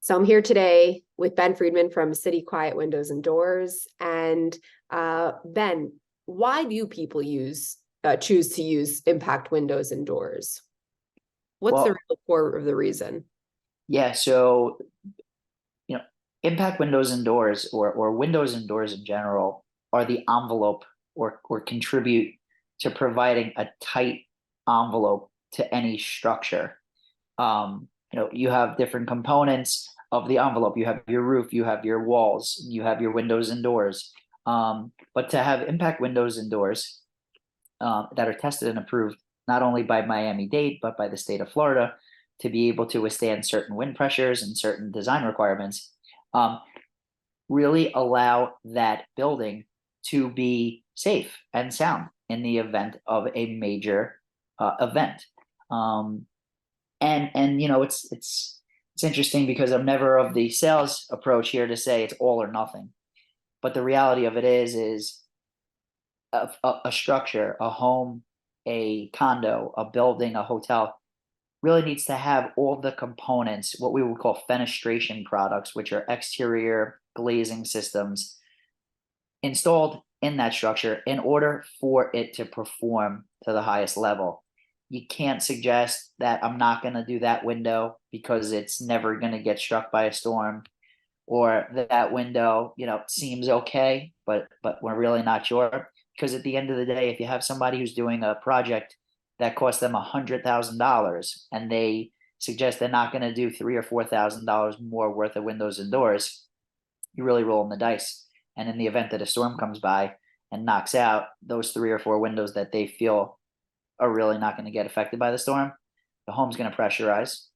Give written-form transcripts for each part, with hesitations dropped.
So I'm here today with Ben Friedman from Citiquiet Windows and Doors. And Ben, why do people choose to use impact windows and doors? What's the Well, real core of the reason? yeah, so you know, impact windows and doors or windows and doors in general are the envelope or contribute to providing a tight envelope to any structure. You have different components of the envelope. You have your roof, you have your walls, you have your windows and doors. But to have impact windows and doors that are tested and approved not only by Miami-Dade, but by the state of Florida to be able to withstand certain wind pressures and certain design requirements, um, really allow that building to be safe and sound in the event of a major event. Um, and it's interesting because I'm never of the sales approach here to say it's all or nothing, but the reality of it is a structure, a home, a condo, a building, a hotel really needs to have all the components, what we would call fenestration products, which are exterior glazing systems installed in that structure in order for it to perform to the highest level. You can't suggest that I'm not going to do that window because it's never going to get struck by a storm, or that window, seems okay, but we're really not sure. Because at the end of the day, if you have somebody who's doing a project that costs them $100,000 and they suggest they're not going to do $3,000 or $4,000 more worth of windows and doors, you really rolling the dice. And in the event that a storm comes by and knocks out those three or four windows that they feel are really not going to get affected by the storm, the home's going to pressurize,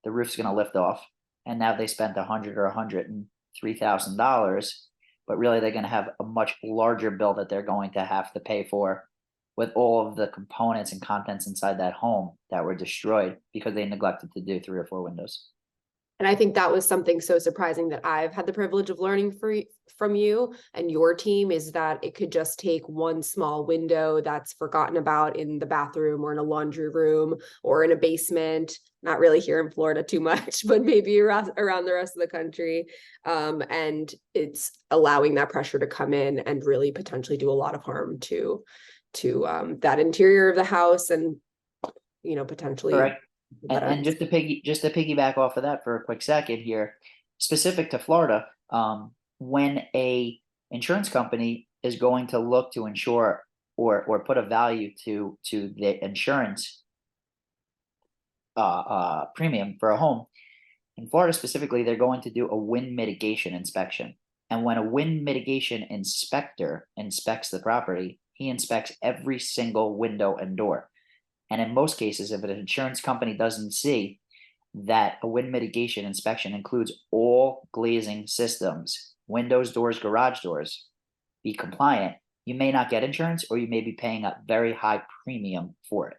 the roof's going to lift off, and now they spent $100 or $103,000, but really they're going to have a much larger bill that they're going to have to pay for with all of the components and contents inside that home that were destroyed because they neglected to do three or four windows. And I think that was something so surprising that I've had the privilege of learning from you and your team, is that it could just take one small window that's forgotten about in the bathroom or in a laundry room or in a basement, not really here in Florida too much, but maybe around the rest of the country. And it's allowing that pressure to come in and really potentially do a lot of harm to that interior of the house, and potentially Correct. that And just to piggyback off of that for a quick second here, specific to Florida, when a insurance company is going to look to insure or put a value to the insurance premium for a home, in Florida specifically, they're going to do a wind mitigation inspection. And when a wind mitigation inspector inspects the property, he inspects every single window and door. And in most cases, if an insurance company doesn't see that a wind mitigation inspection includes all glazing systems, windows, doors, garage doors, be compliant, you may not get insurance, or you may be paying a very high premium for it.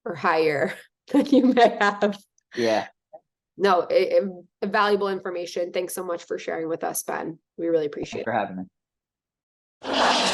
or higher than you may have. Yeah. No, valuable information. Thanks so much for sharing with us, Ben. We really appreciate Thanks it. for having me.